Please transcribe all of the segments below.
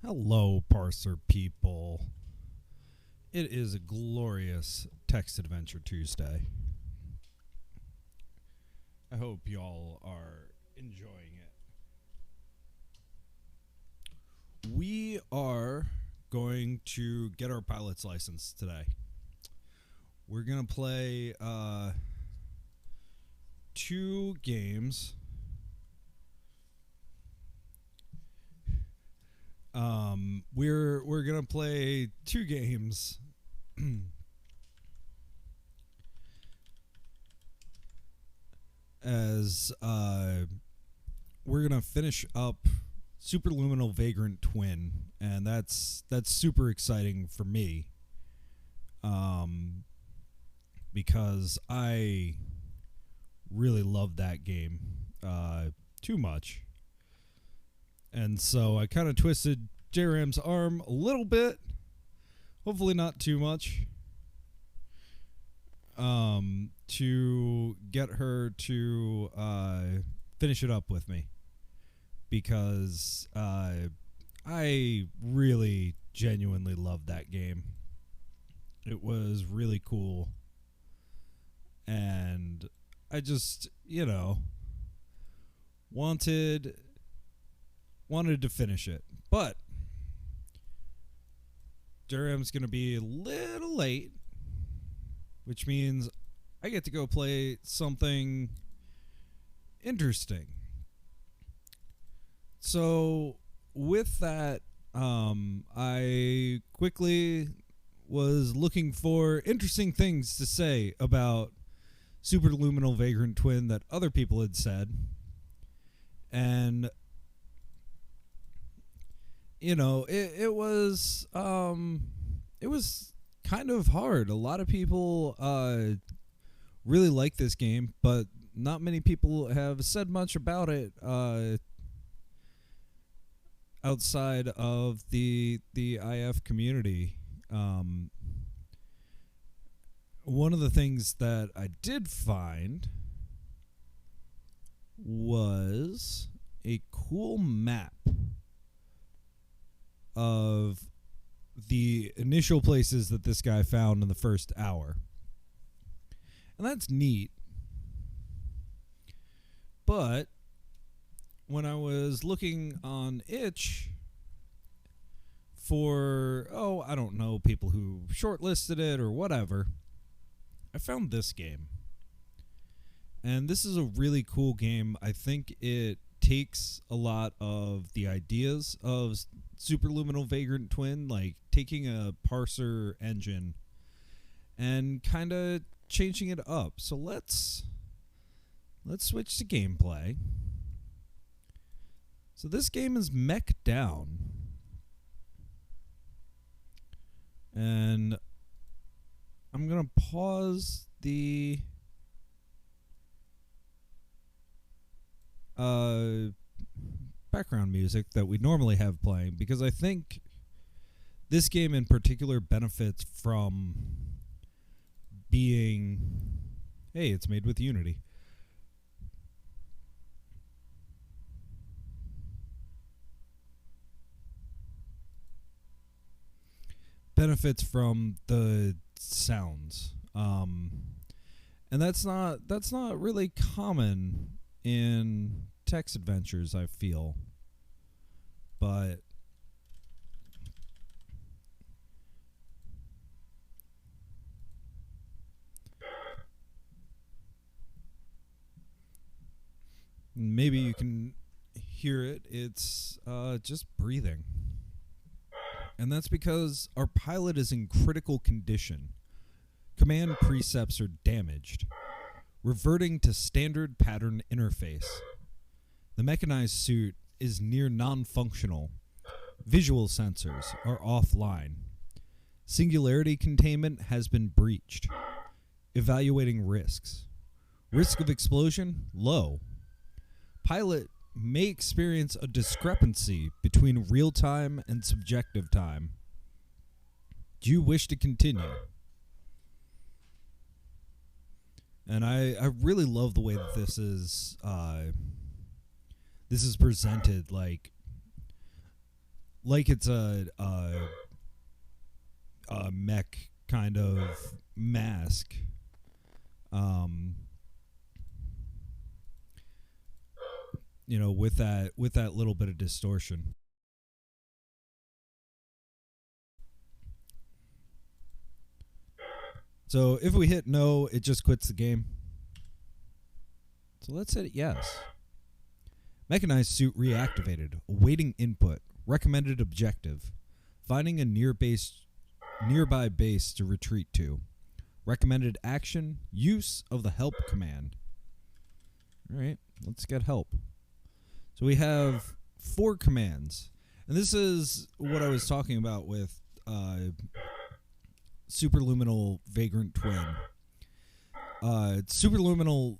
Hello, parser people. It is a glorious Text Adventure Tuesday. I hope y'all are enjoying it. We are going to get our pilot's license today. We're going to play two games. We're gonna play two games. As we're gonna finish up Superluminal Vagrant Twin, and that's super exciting for me. Because I really love that game too much. And so I kind of twisted J-Ram's arm a little bit. Hopefully not too much. To get her to finish it up with me. Because I really genuinely loved that game. It was really cool. And I just, wanted to finish it, but Durham's going to be a little late, which means I get to go play something interesting. So with that, I quickly was looking for interesting things to say about Superluminal Vagrant Twin that other people had said, and it was kind of hard. A lot of people really like this game, but not many people have said much about it outside of the IF community. One of the things that I did find was a cool map of the initial places that this guy found in the first hour. And that's neat. But when I was looking on itch for, I don't know, people who shortlisted it or whatever, I found this game. And this is a really cool game. I think it takes a lot of the ideas of Superluminal Vagrant Twin, like taking a parser engine and kind of changing it up. So let's switch to gameplay. So this game is Mech Down. And I'm going to pause the background music that we normally have playing, because I think this game in particular benefits from being, hey, it's made with Unity. Benefits from the sounds. And that's not really common in text adventures, I feel. But maybe you can hear it. It's just breathing. And that's because our pilot is in critical condition. Command precepts are damaged, reverting to standard pattern interface. The mechanized suit is near non-functional. Visual sensors are offline. Singularity containment has been breached. Evaluating risks. Risk of explosion, low. Pilot may experience a discrepancy between real-time and subjective time. Do you wish to continue? And I really love the way that this is presented, like like it's a mech kind of mask. With that little bit of distortion. So if we hit no, it just quits the game. So let's hit yes. Mechanized suit reactivated. Awaiting input. Recommended objective. Finding a nearby base to retreat to. Recommended action. Use of the help command. All right, let's get help. So we have 4 commands. And this is what I was talking about with Superluminal Vagrant Twin. Superluminal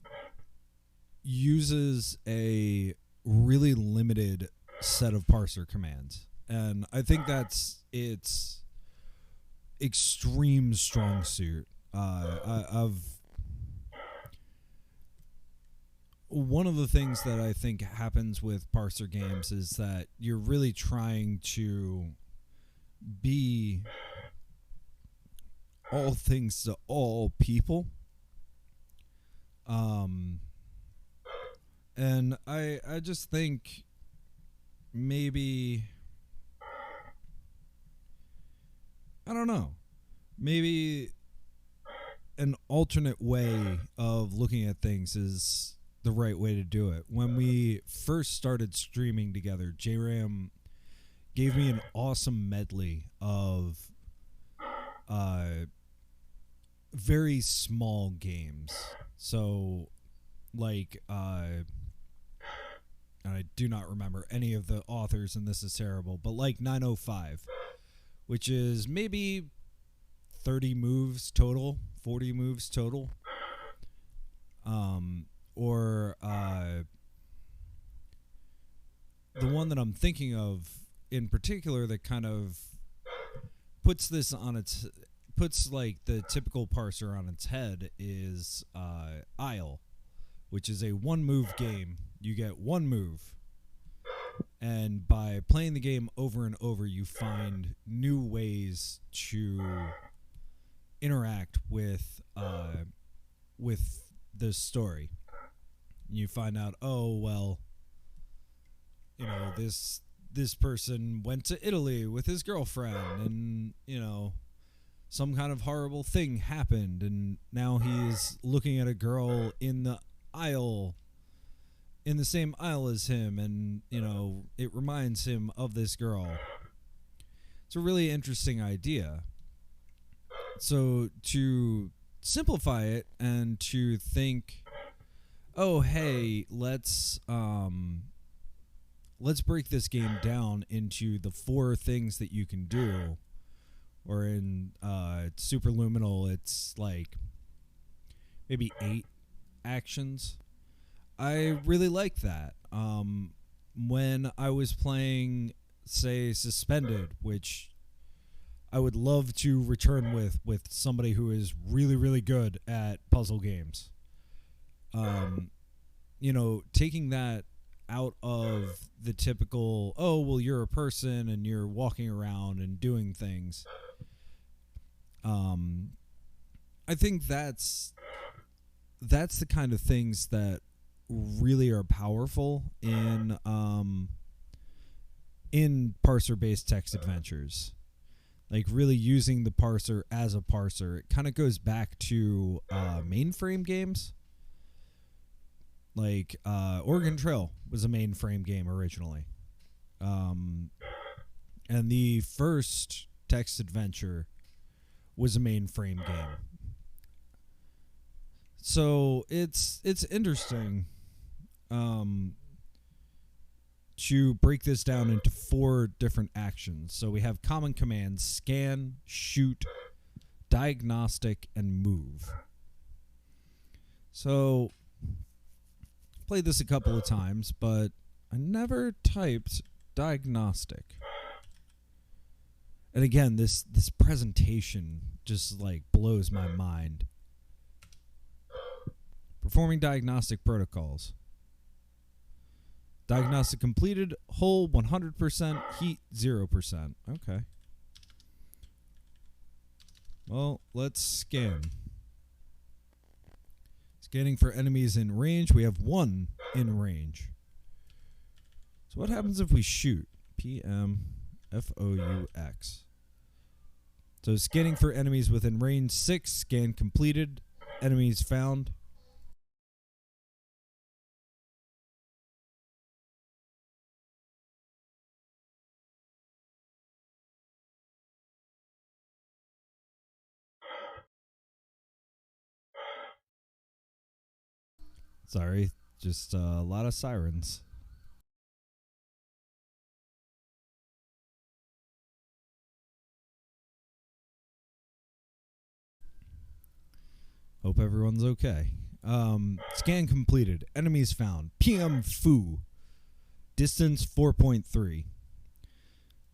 uses a really limited set of parser commands, and I think that's its extreme strong suit. One of the things that I think happens with parser games is that you're really trying to be all things to all people. And I just think maybe, I don't know, maybe an alternate way of looking at things is the right way to do it. When we first started streaming together, JRAM gave me an awesome medley of very small games. So, like, I do not remember any of the authors, and this is terrible, but like 905, which is maybe 30 moves total, 40 moves total. Or the one that I'm thinking of in particular that kind of puts like the typical parser on its head is Isle, which is a 1-move game. You get 1 move, and by playing the game over and over, you find new ways to interact with the story. You find out, oh well, this person went to Italy with his girlfriend, and some kind of horrible thing happened, and now he's looking at a girl in the same aisle as him, and it reminds him of this girl. It's a really interesting idea. So to simplify it and to think, oh hey, let's break this game down into the 4 things that you can do. Or in Superluminal, it's like maybe 8 actions. I really like that. When I was playing, say, Suspended, which I would love to return with somebody who is really, really good at puzzle games. Taking that out of the typical, oh, well, you're a person and you're walking around and doing things. I think that's the kind of things that really are powerful in parser-based text adventures. Like really using the parser as a parser. It kind of goes back to mainframe games. Like Oregon Trail was a mainframe game originally. And the first text adventure was a mainframe game. So it's interesting to break this down into 4 different actions. So we have common commands: scan, shoot, diagnostic, and move. So played this a couple of times, but I never typed diagnostic. And again, this presentation just like blows my mind. Performing diagnostic protocols. Diagnostic completed. Hull 100%. Heat 0%. Okay. Well, let's scan. Scanning for enemies in range. We have one in range. So what happens if we shoot? PMFOUX. So scanning for enemies within range. 6. Scan completed. Enemies found. Sorry, just a lot of sirens. Hope everyone's okay. Scan completed. Enemies found. PM Fu. Distance 4.3.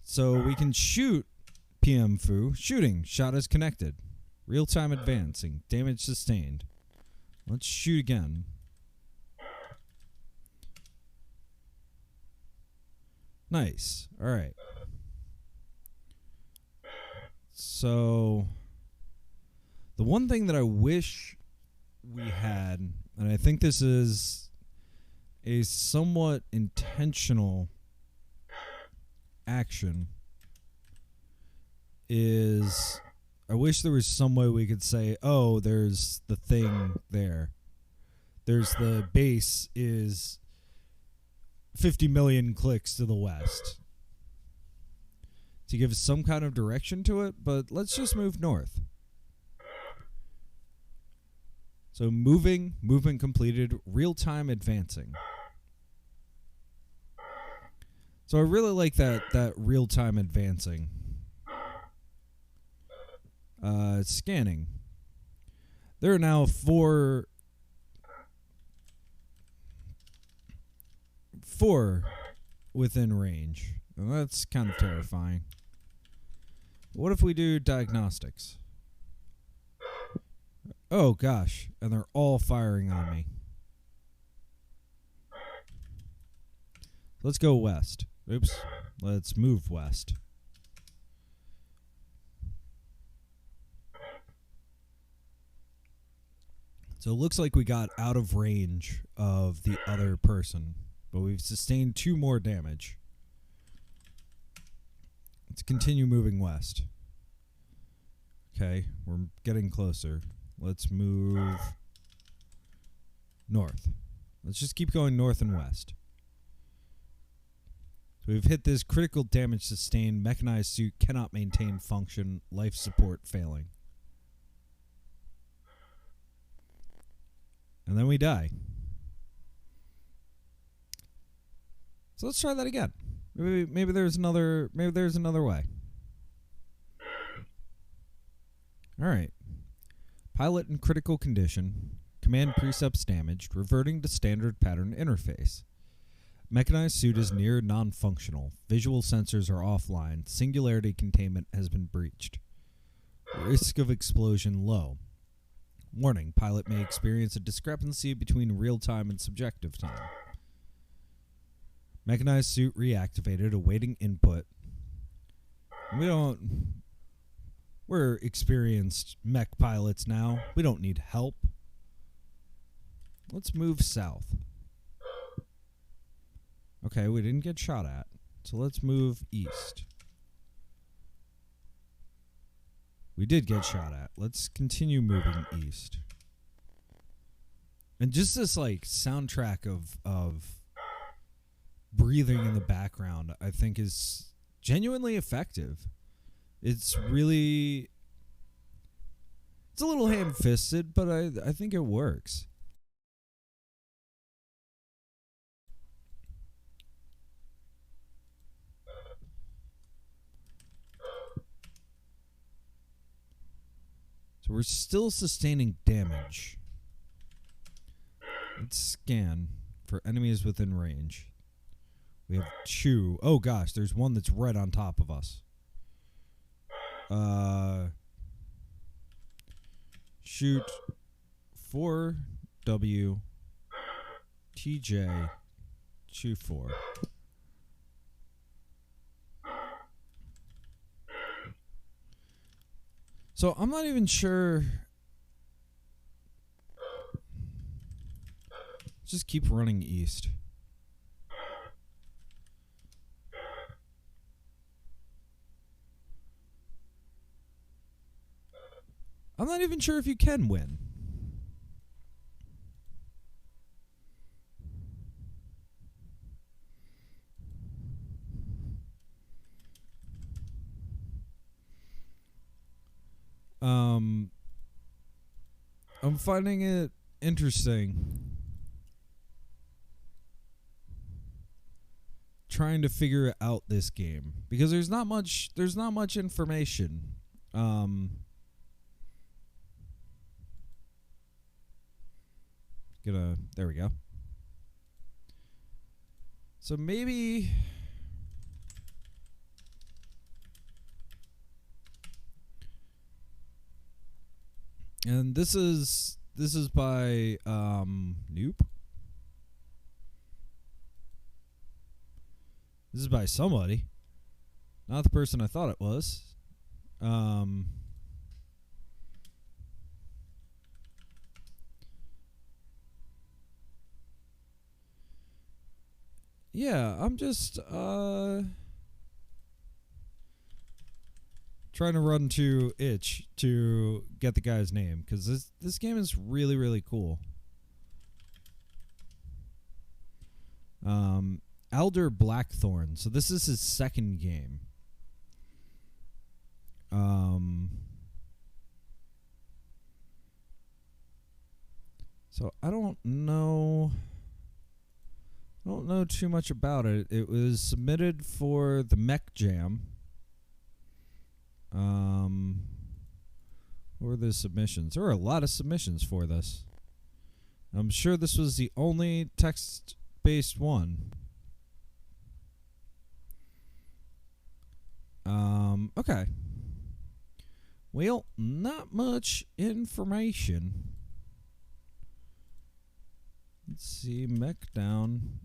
So we can shoot PM Fu. Shooting. Shot is connected. Real-time advancing. Damage sustained. Let's shoot again. Nice. All right. So the one thing that I wish we had, and I think this is a somewhat intentional action, is I wish there was some way we could say, oh, there's the thing there. There's the base is 50 million clicks to the west. To give some kind of direction to it, but let's just move north. So movement completed, real-time advancing. So I really like that real-time advancing. Scanning. There are now four within range. Well, that's kind of terrifying. What if we do diagnostics? Oh gosh, and they're all firing on me. Let's go west. Oops. Let's move west. So it looks like we got out of range of the other person, but we've sustained 2 more damage. Let's continue moving west. Okay, we're getting closer. Let's move north. Let's just keep going north and west. So we've hit this critical damage sustained. Mechanized suit cannot maintain function. Life support failing. And then we die. So let's try that again. Maybe there's another way. All right. Pilot in critical condition. Command precepts damaged. Reverting to standard pattern interface. Mechanized suit is near non-functional. Visual sensors are offline. Singularity containment has been breached. Risk of explosion low. Warning, pilot may experience a discrepancy between real-time and subjective time. Mechanized suit reactivated, awaiting input. We're experienced mech pilots now. We don't need help. Let's move south. Okay, we didn't get shot at. So let's move east. We did get shot at. Let's continue moving east. And just this like soundtrack of breathing in the background, I think is genuinely effective. It's really, it's a little ham-fisted, but I think it works. So we're still sustaining damage. Let's scan for enemies within range. We have 2. Oh gosh, there's one that's right on top of us. Shoot 4W TJ chew for? So I'm not even sure. Just keep running east. I'm not even sure if you can win. I'm finding it interesting trying to figure out this game because there's not much information. There we go. So maybe and this is by Nope. This is by somebody. Not the person I thought it was. Yeah, I'm just trying to run to itch to get the guy's name because this game is really, really cool. Alder Blackthorn. So this is his second game. So I don't know too much about it. It was submitted for the Mech Jam. What were the submissions? There were a lot of submissions for this. I'm sure this was the only text-based one. Okay. Well, not much information. Let's see. Mech Down,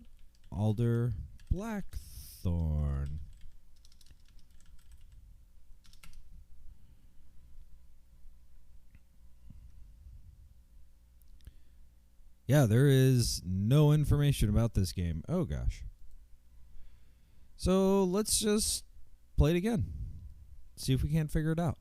Alder Blackthorn. Yeah, there is no information about this game. Oh, gosh. So let's just play it again. See if we can't figure it out.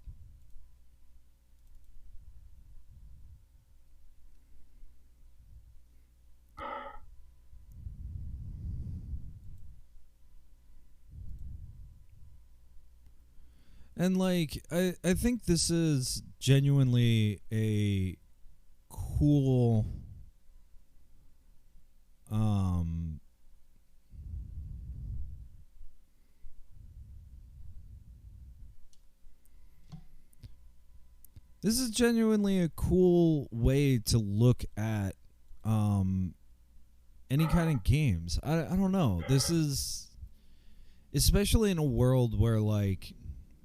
And, like, I think this is genuinely a cool... This is genuinely a cool way to look at any kind of games. I don't know. This is... Especially in a world where, like...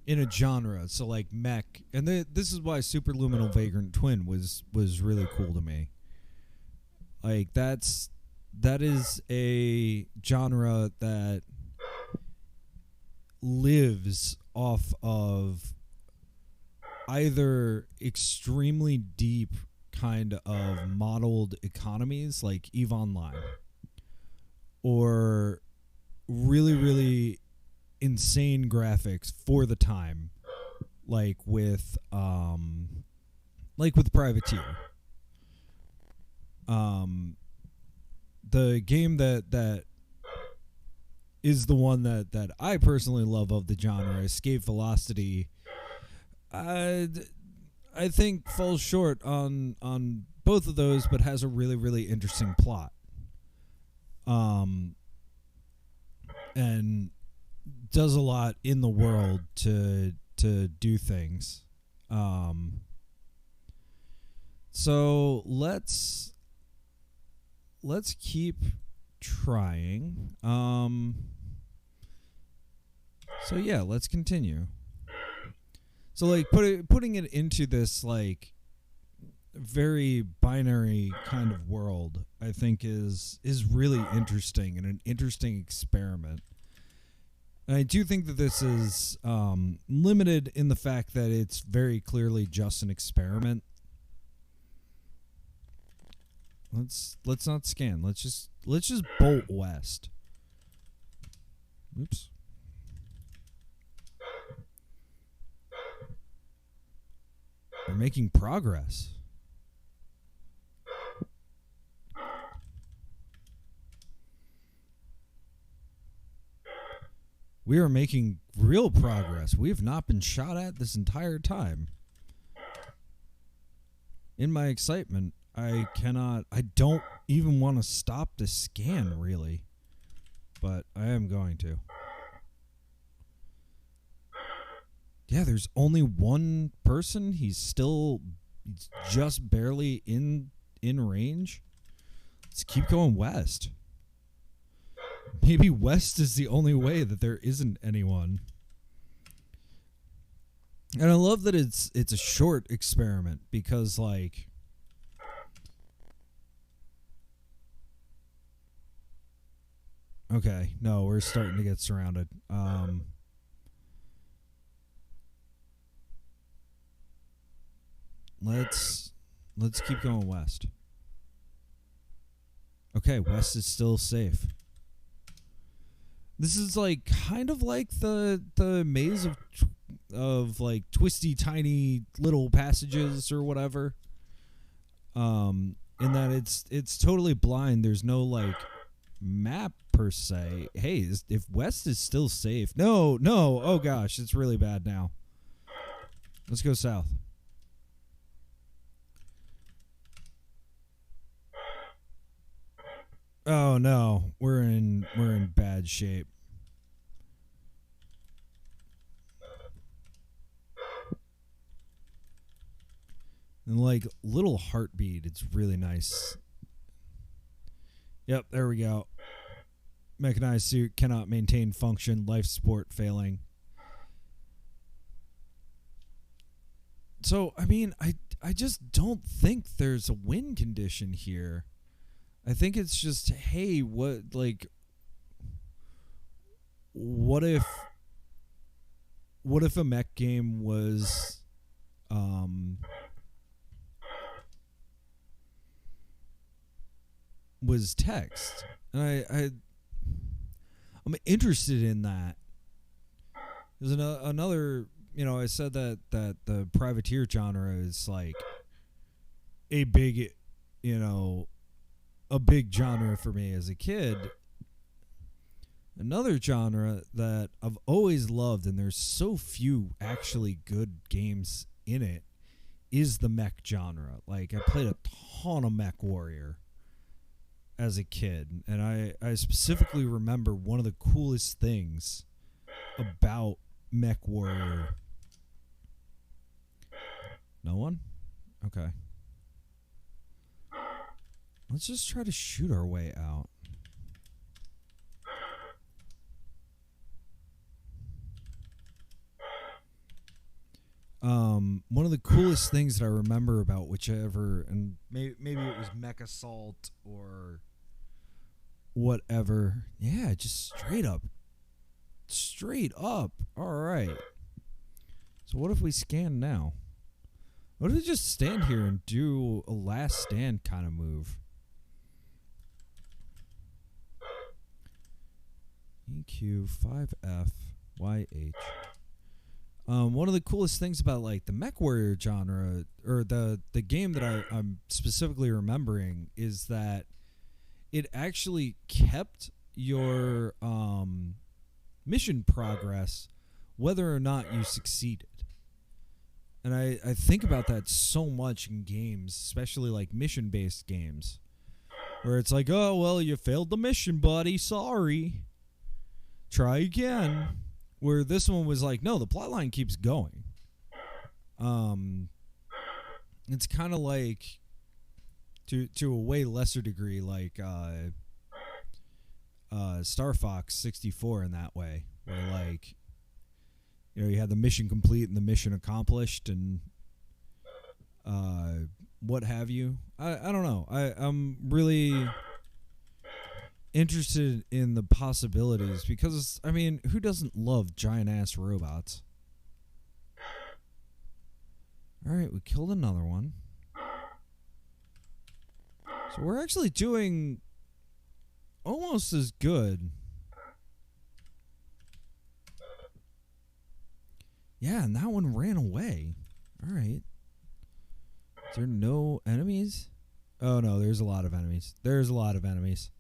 In a genre, so like mech, and this is why Superluminal Vagrant Twin was really cool to me. Like that is a genre that lives off of either extremely deep kind of modeled economies like EVE Online, or really, really insane graphics for the time, like with Privateer. The game that is the one that I personally love of the genre, Escape Velocity, I think falls short on both of those, but has a really, really interesting plot. And does a lot in the world to do things. So let's keep trying. So yeah, let's continue. So like putting it into this like very binary kind of world, I think is really interesting and an interesting experiment. And I do think that this is limited in the fact that it's very clearly just an experiment. Let's not scan. Let's just bolt west. Oops. We're making progress. We are making real progress. We have not been shot at this entire time. In my excitement, I don't even want to stop the scan, really. But I am going to. Yeah, there's only one person. He's just barely in range. Let's keep going west. Maybe west is the only way, that there isn't anyone. And I love that it's a short experiment, because like okay, no, we're starting to get surrounded. Let's keep going west. Okay, west is still safe. This is like kind of like the maze of like twisty tiny little passages or whatever. In that it's totally blind. There's no like map per se. Hey, if west is still safe. No. Oh gosh, it's really bad now. Let's go south. Oh no, we're in bad shape. And like little heartbeat, it's really nice. Yep, there we go. Mechanized suit cannot maintain function, life support failing. So, I mean, I just don't think there's a win condition here. I think it's just, hey, what if a mech game was text? And I'm interested in that. There's another, I said that the privateer genre is like a big, a big genre for me as a kid. Another genre that I've always loved, and there's so few actually good games in it, is the mech genre. Like, I played a ton of Mech Warrior as a kid, and I specifically remember one of the coolest things about Mech Warrior. No one? Okay. Let's just try to shoot our way out. One of the coolest things that I remember about whichever, and maybe it was Mech Assault or whatever. Yeah, just straight up. All right. So what if we scan now? What if we just stand here and do a last stand kind of move? EQ 5FYH. One of the coolest things about like the Mech Warrior genre, or the game that I'm specifically remembering, is that it actually kept your mission progress whether or not you succeeded. And I think about that so much in games, especially like mission-based games, where it's like, oh, well, you failed the mission, buddy. Sorry. Try again. Where this one was like, no, the plotline keeps going. It's kind of like, to a way lesser degree, like Star Fox 64 in that way, where like, you had the mission complete and the mission accomplished, and what have you. I don't know. I'm really interested in the possibilities because, I mean, who doesn't love giant ass robots? Alright, we killed another one. So we're actually doing almost as good. Yeah, and that one ran away. Alright. Is there no enemies? Oh no, there's a lot of enemies. There's a lot of enemies.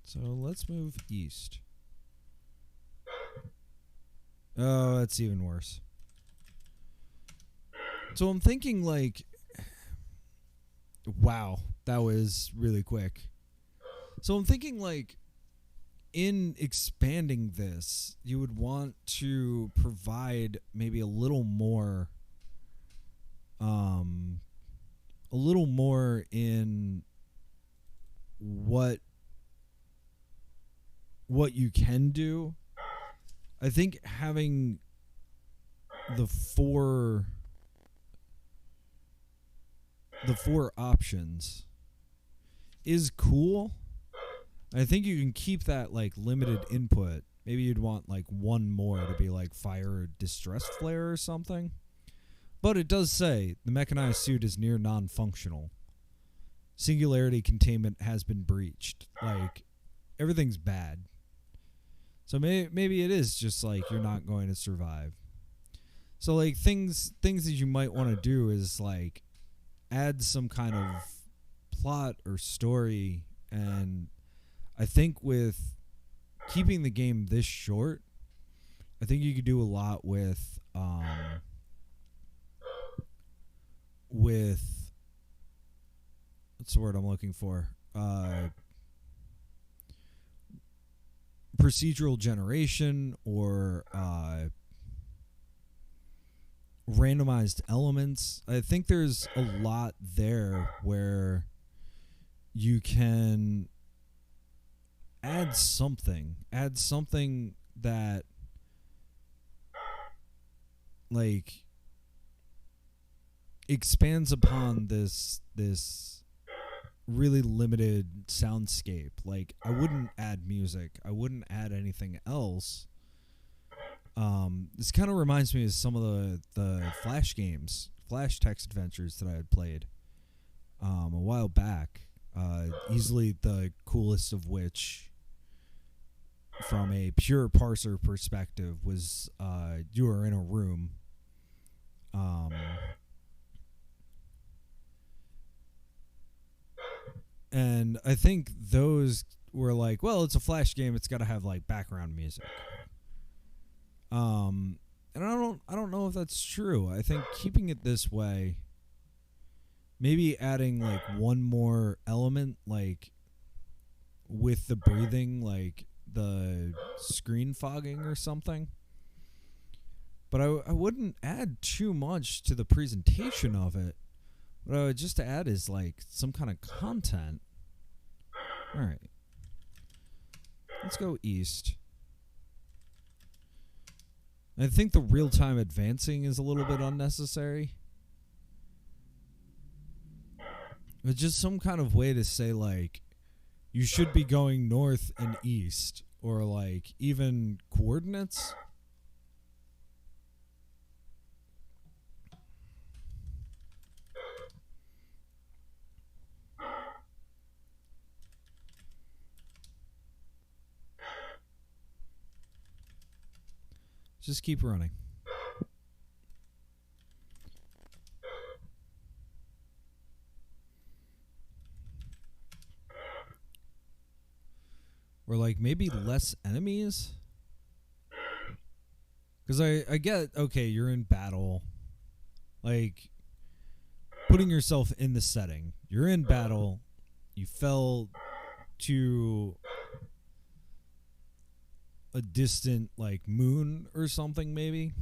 So let's move east. Oh, that's even worse. So I'm thinking like, wow, that was really quick. So I'm thinking like, in expanding this, you would want to provide maybe a little more in what you can do. I think having the four options is cool. I think you can keep that like limited input. Maybe you'd want like one more to be like fire or distress flare or something. But it does say the mechanized suit is near non-functional. Singularity containment has been breached. Like, everything's bad. So maybe it is just like you're not going to survive. So like things that you might want to do is like add some kind of plot or story, and I think with keeping the game this short, I think you could do a lot with what's the word I'm looking for? Procedural generation or randomized elements. I think there's a lot there where you can add something that like expands upon this really limited soundscape. Like, I wouldn't add music. I wouldn't add anything else. This kind of reminds me of some of the Flash games, Flash text adventures that I had played a while back. Easily the coolest of which, from a pure parser perspective, was you are in a room. And I think those were like, well, it's a Flash game, it's got to have like background music. And I don't know if that's true. I think keeping it this way, maybe adding like one more element, like with the breathing, like the screen fogging or something. But I wouldn't add too much to the presentation of it. What I would just add is like some kind of content. All right. Let's go east. I think the real-time advancing is a little bit unnecessary. But just some kind of way to say, like, you should be going north and east, or, like, even coordinates. Just keep running. Or like maybe less enemies? Because I get, okay, you're in battle. Like, putting yourself in the setting. You're in battle. You fell to a distant, like, moon or something, maybe.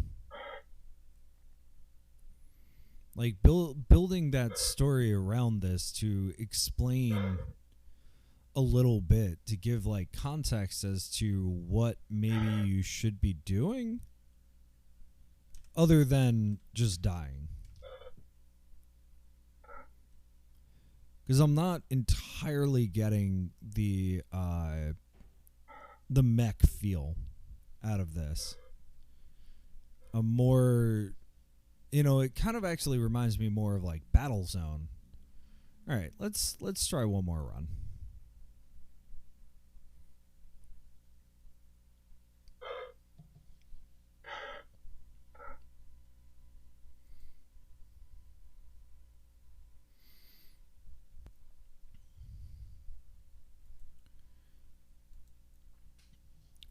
Like, building that story around this to explain a little bit, to give, like, context as to what maybe you should be doing. other than just dying. Because I'm not entirely getting the mech feel out of this. A more, it kind of actually reminds me more of like Battlezone. All right, let's try one more run.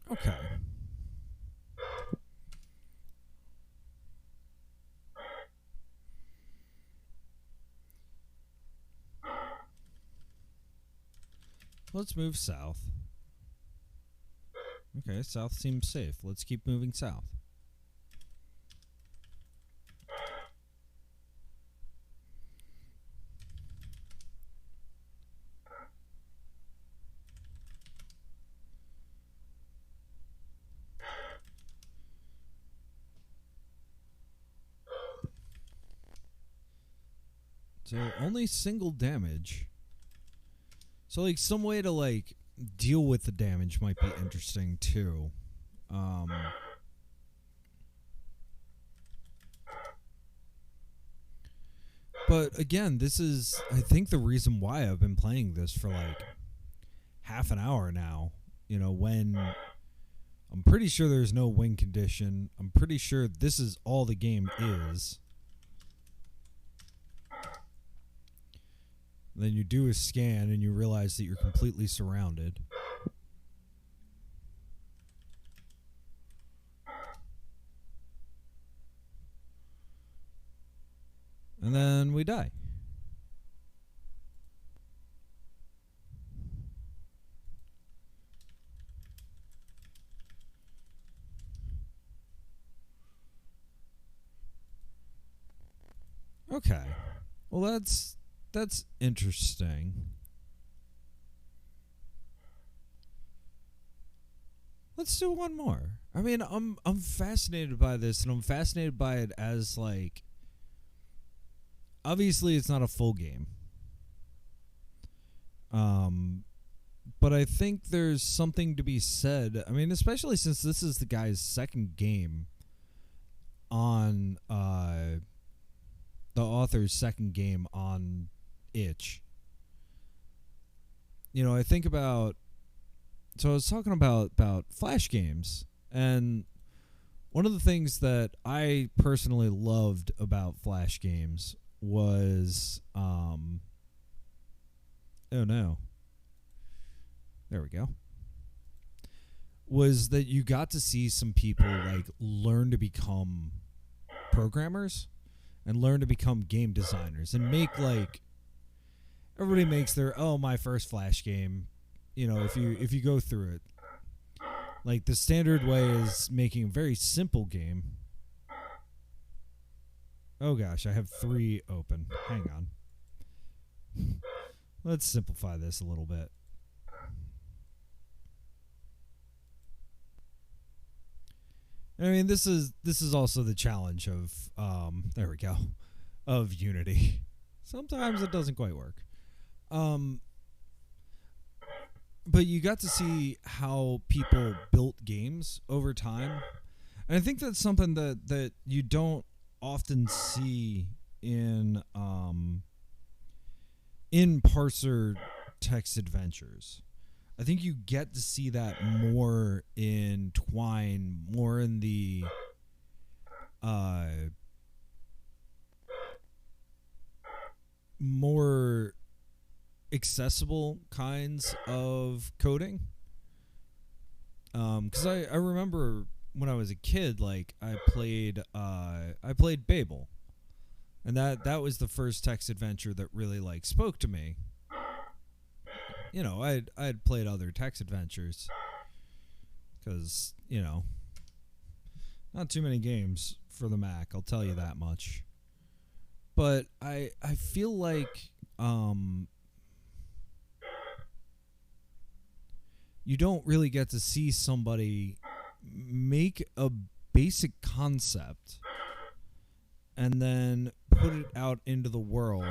Okay. Let's move south. Okay, south seems safe. Let's keep moving south. So only single damage. So like some way to like deal with the damage might be interesting too. But again, this is I think the reason why I've been playing this for like half an hour now. When I'm pretty sure there's no win condition. I'm pretty sure this is all the game is. Then you do a scan and you realize that you're completely surrounded. And then we die. Okay. Well, that's interesting. Let's do one more. I mean, I'm fascinated by this, and I'm fascinated by it as like obviously it's not a full game. But I think there's something to be said. I mean, especially since this is the guy's second game on the author's second game on itch. I think about so I was talking about Flash games, and one of the things that I personally loved about Flash games was oh no, there we go, was that you got to see some people like learn to become programmers and learn to become game designers and make like everybody makes their my first Flash game. If you go through it, like the standard way is making a very simple game. Oh gosh, I have 3 open. Hang on. Let's simplify this a little bit. I mean, this is also the challenge of there we go, of Unity. Sometimes it doesn't quite work. But you got to see how people built games over time. And I think that's something that you don't often see in parser text adventures. I think you get to see that more in Twine, more in the more accessible kinds of coding. Because I remember when I was a kid, like I played Babel, and that was the first text adventure that really like spoke to me. I'd played other text adventures because not too many games for the Mac, I'll tell you that much. But I feel like you don't really get to see somebody make a basic concept and then put it out into the world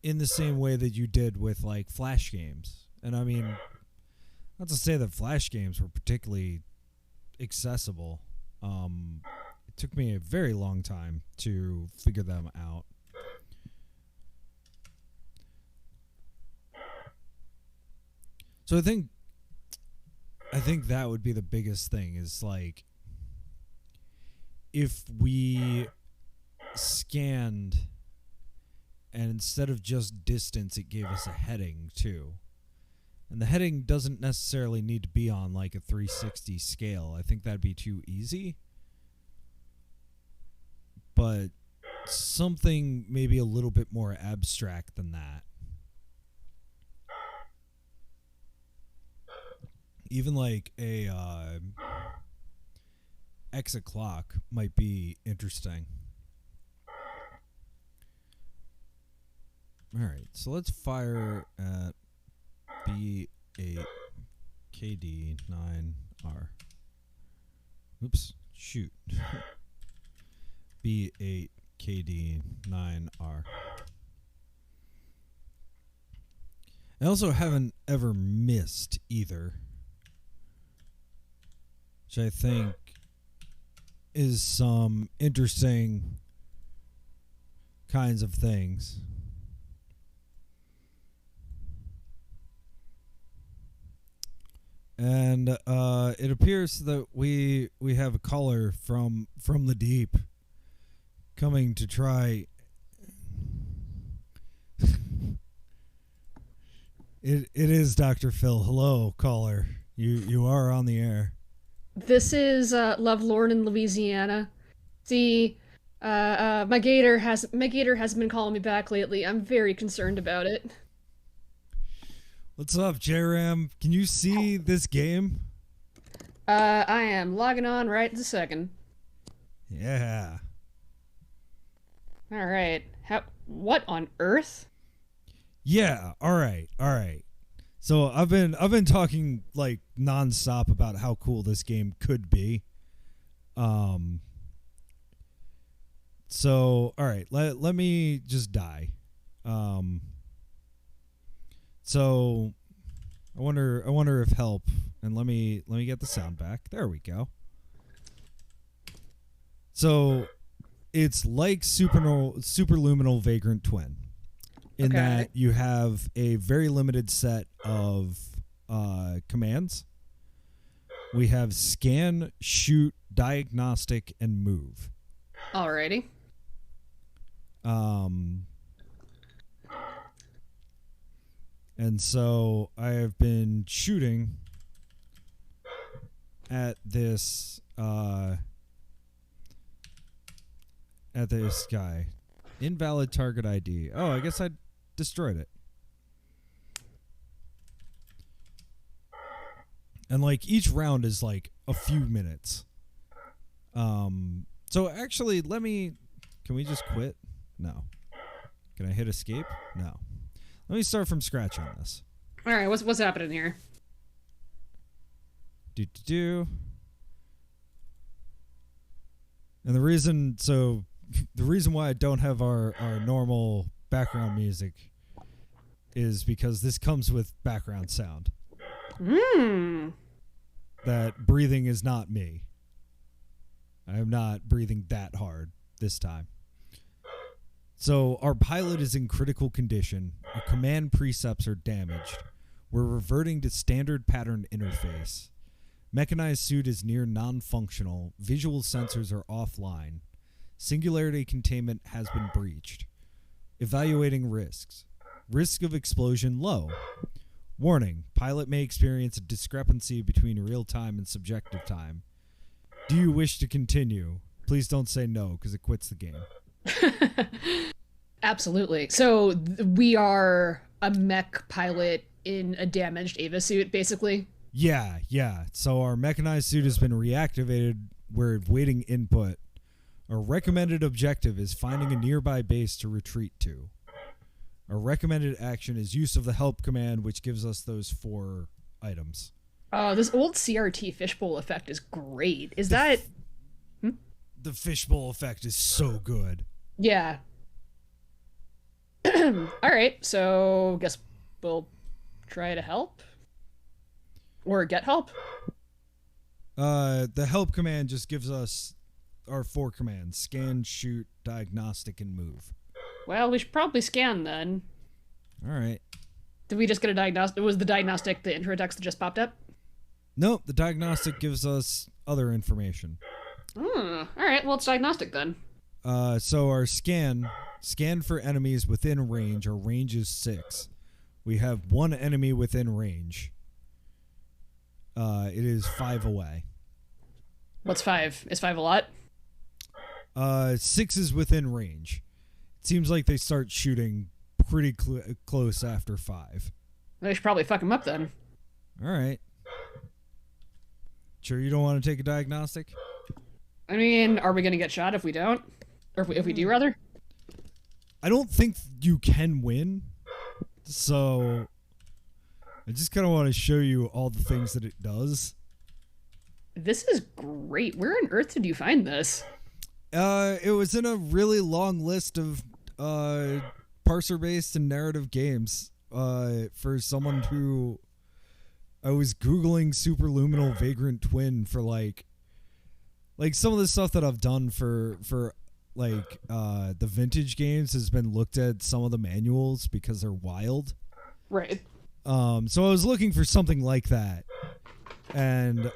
in the same way that you did with like Flash games. And I mean, not to say that Flash games were particularly accessible. It took me a very long time to figure them out. So I think that would be the biggest thing, is like if we scanned and instead of just distance, it gave us a heading too. And the heading doesn't necessarily need to be on like a 360 scale. I think that'd be too easy. But something maybe a little bit more abstract than that. Even like a X o'clock might be interesting. All right, so let's fire at B8 KD9R. Oops, shoot. B8 KD9R. I also haven't ever missed either, which I think is some interesting kinds of things. And it appears that we have a caller from the deep coming to try. It is Dr. Phil. Hello, caller. You are on the air. This is Lovelorn in Louisiana. See, my gator hasn't been calling me back lately. I'm very concerned about it. What's up, J-Ram? Can you see this game? I am logging on right this second. Yeah. All right. What on earth? Yeah. All right. So I've been talking like nonstop about how cool this game could be. So all right, let me just die. So I wonder if help, and let me get the sound back. There we go. So it's like superluminal vagrant twin, in that you have a very limited set of commands. We have scan, shoot, diagnostic, and move. Alrighty. And so I have been shooting at this guy. Invalid target ID. Oh, I guess I destroyed it. And like each round is like a few minutes. So actually can we just quit? No. Can I hit escape? No. Let me start from scratch on this. All right, what's happening here? And the reason why I don't have our normal background music is because this comes with background sound. That breathing is not me. I am not breathing that hard this time. So our pilot is in critical condition. Our command precepts are damaged. We're reverting to standard pattern interface. Mechanized suit is near non-functional. Visual sensors are offline. Singularity containment has been breached. Evaluating risks. Risk of explosion low. Warning, pilot may experience a discrepancy between real time and subjective time. Do you wish to continue? Please don't say no, because it quits the game. Absolutely. So we are a mech pilot in a damaged Ava suit, basically? Yeah. So our mechanized suit has been reactivated. We're waiting input. Our recommended objective is finding a nearby base to retreat to. Our recommended action is use of the help command, which gives us those 4 items. This old CRT fishbowl effect is great. Is that... the fishbowl effect is so good. Yeah. All right, so guess we'll try to help or get help. The help command just gives us our 4 commands: scan, shoot, diagnostic, and move. Well, we should probably scan then. All right. Did we just get a diagnostic? Was the diagnostic the intro text that just popped up? Nope, the diagnostic gives us other information. All right, well, it's diagnostic then. So our scan for enemies within range. Our range is 6. We have 1 enemy within range. It is 5 away. What's 5? Is 5 a lot? 6 is within range. It seems like they start shooting pretty close after 5. I should probably fuck him up then. All right. Sure you don't want to take a diagnostic? I mean, are we going to get shot if we don't? Or if we do, rather? I don't think you can win. So I just kind of want to show you all the things that it does. This is great. Where on earth did you find this? It was in a really long list of parser-based and narrative games. For someone who... I was Googling Superluminal Vagrant Twin for like some of the stuff that I've done for the vintage games has been looked at some of the manuals because they're wild. Right. So I was looking for something like that. And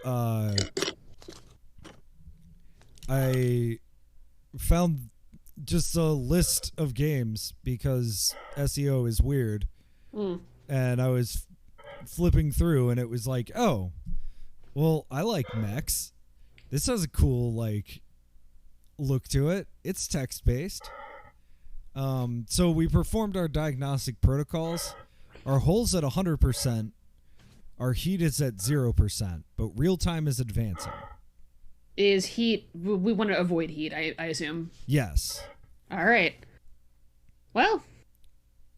I found just a list of games because SEO is weird. And I was flipping through and it was like, oh, well, I like mechs. This has a cool look to it. It's text-based. So we performed our diagnostic protocols. Our hull's at 100%. Our heat is at 0%, but real time is advancing. Is heat... We want to avoid heat, I assume. Yes. All right. Well,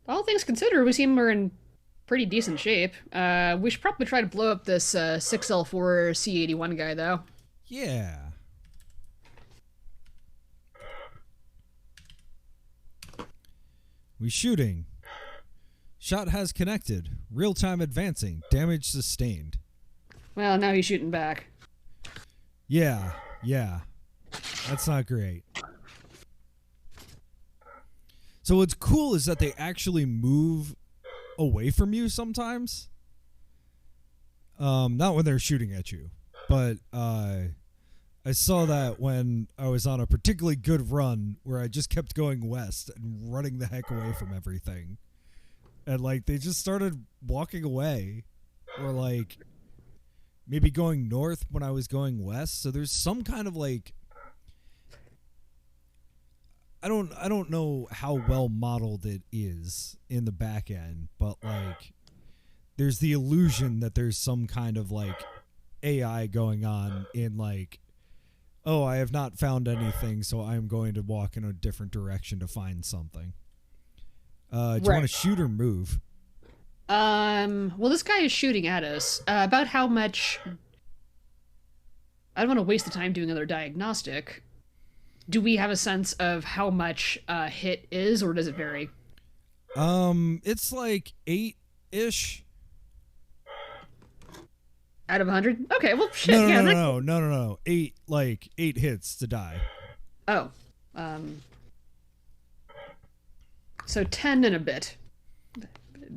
all things considered, we seem we're in pretty decent shape. We should probably try to blow up this 6L4 C81 guy, though. Yeah. We shooting. Shot has connected. Real time advancing. Damage sustained. Well, now he's shooting back. Yeah. That's not great. So what's cool is that they actually move away from you sometimes. Not when they're shooting at you, but I saw that when I was on a particularly good run where I just kept going west and running the heck away from everything. And they just started walking away or maybe going north when I was going west. So there's some kind of I don't know how well modeled it is in the back end, but there's the illusion that there's some kind of AI going on in oh, I have not found anything, so I'm going to walk in a different direction to find something. Do you want to shoot or move? Well, this guy is shooting at us. About how much... I don't want to waste the time doing another diagnostic. Do we have a sense of how much hit is, or does it vary? It's 8-ish. Out of 100? Okay, well, shit. No. 8 hits to die. Oh. So 10 and a bit.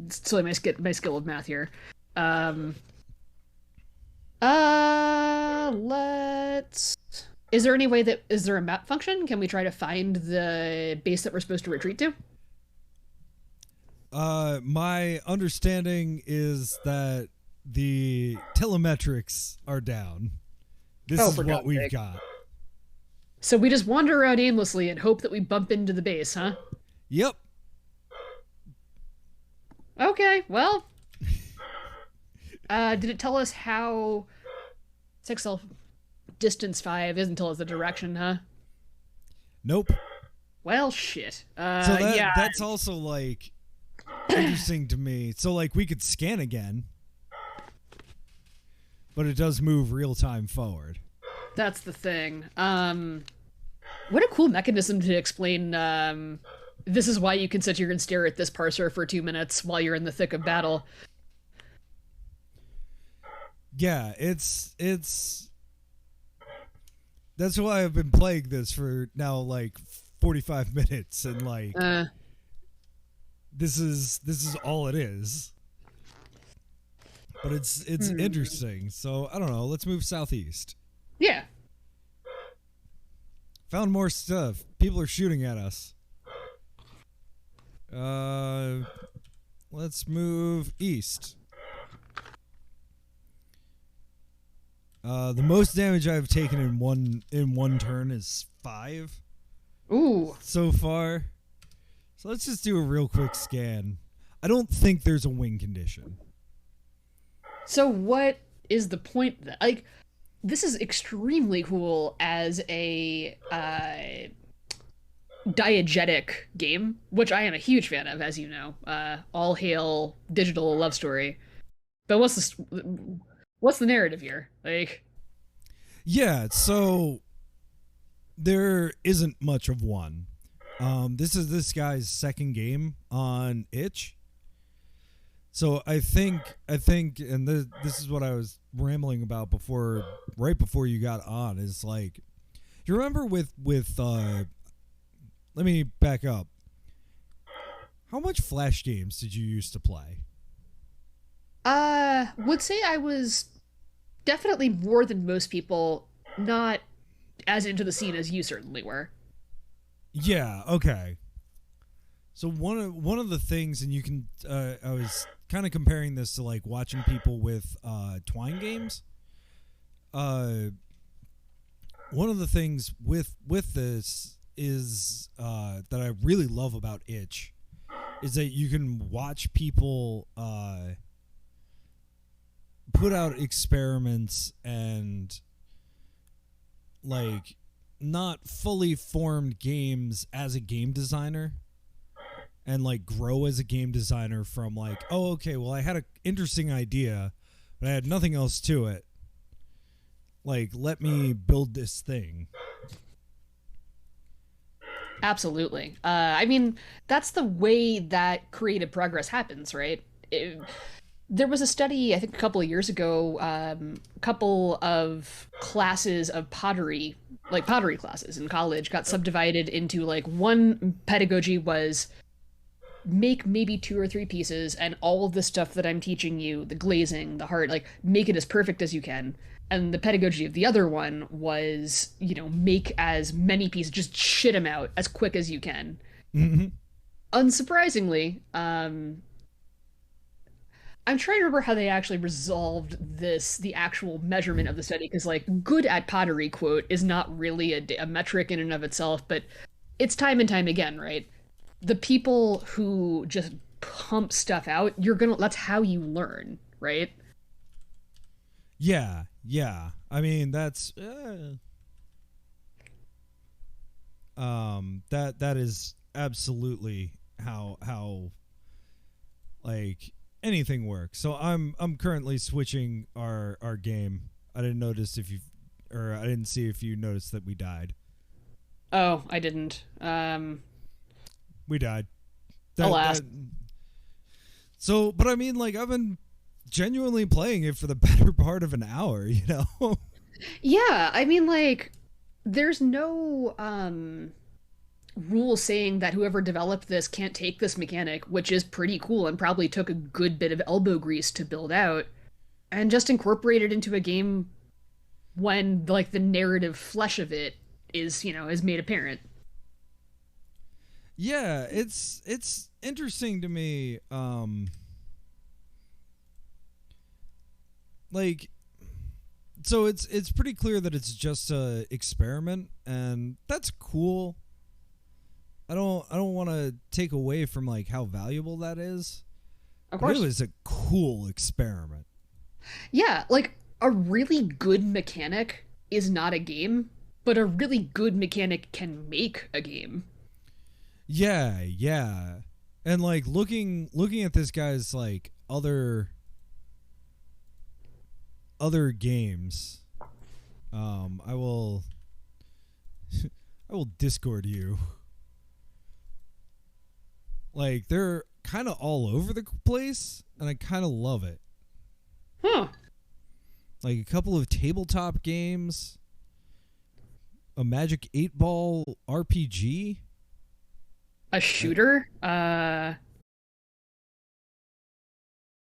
It's silly my skill of math here. Let's... Is there any way that... Is there a map function? Can we try to find the base that we're supposed to retreat to? My understanding is that the telemetrics are down. This is what we've got. So we just wander around aimlessly and hope that we bump into the base, huh? Yep. Okay, well... did it tell us how... 6L distance 5 isn't tell us the direction, huh? Nope. Well, shit. So that's also, interesting to me. So, we could scan again, but it does move real time forward. That's the thing. What a cool mechanism to explain. This is why you can sit here and stare at this parser for 2 minutes while you're in the thick of battle. Yeah, it's that's why I've been playing this for now like 45 minutes, and like this is all it is. But it's interesting. So I don't know. Let's move southeast. Yeah. Found more stuff. People are shooting at us. Let's move east. The most damage I've taken in one turn is 5. Ooh. So far. So let's just do a real quick scan. I don't think there's a wing condition. So what is the point? Like, this is extremely cool as a diegetic game, which I am a huge fan of, as you know. All hail digital love story. But what's the narrative here? Like, yeah, so there isn't much of one. This is this guy's second game on itch. So I think, and this is what I was rambling about right before you got on, is like, you remember with let me back up. How much Flash games did you used to play? would say I was definitely more than most people, not as into the scene as you certainly were. Yeah, okay. So one of the things, and you can, I was kind of comparing this to like watching people with Twine games. One of the things with this is that I really love about itch is that you can watch people put out experiments and like not fully formed games as a game designer, and like grow as a game designer from like, oh, okay, well, I had an interesting idea, but I had nothing else to it. Like, let me build this thing. Absolutely. I mean, that's the way that creative progress happens, right? There was a study, I think a couple of years ago, a couple of classes of pottery, like pottery classes in college, got subdivided into like one pedagogy was make maybe 2 or 3 pieces, and all of the stuff that I'm teaching you, the glazing, the heart, like make it as perfect as you can. And the pedagogy of the other one was, make as many pieces, just shit them out as quick as you can. Mm-hmm. Unsurprisingly, I'm trying to remember how they actually resolved the actual measurement of the study, because like good at pottery quote is not really a metric in and of itself, but it's time and time again, right? The people who just pump stuff out, that's how you learn, right? Yeah. I mean, that's that is absolutely how like anything works. So I'm currently switching our game. I didn't see if you noticed that we died. Oh, I didn't. We died. Alas. So, but I mean, like, I've been genuinely playing it for the better part of an hour, Yeah, I mean, like, there's no rule saying that whoever developed this can't take this mechanic, which is pretty cool and probably took a good bit of elbow grease to build out, and just incorporate it into a game when, like, the narrative flesh of it is made apparent. Yeah, it's interesting to me. Like, so it's pretty clear that it's just a experiment, and that's cool. I don't want to take away from like how valuable that is. Of course, it was a cool experiment. Yeah, like a really good mechanic is not a game, but a really good mechanic can make a game. Yeah. And like looking at this guy's like other games, I will I will Discord you. Like, they're kind of all over the place, and I kind of love it. Huh. Like a couple of tabletop games, a Magic 8-Ball RPG. A shooter?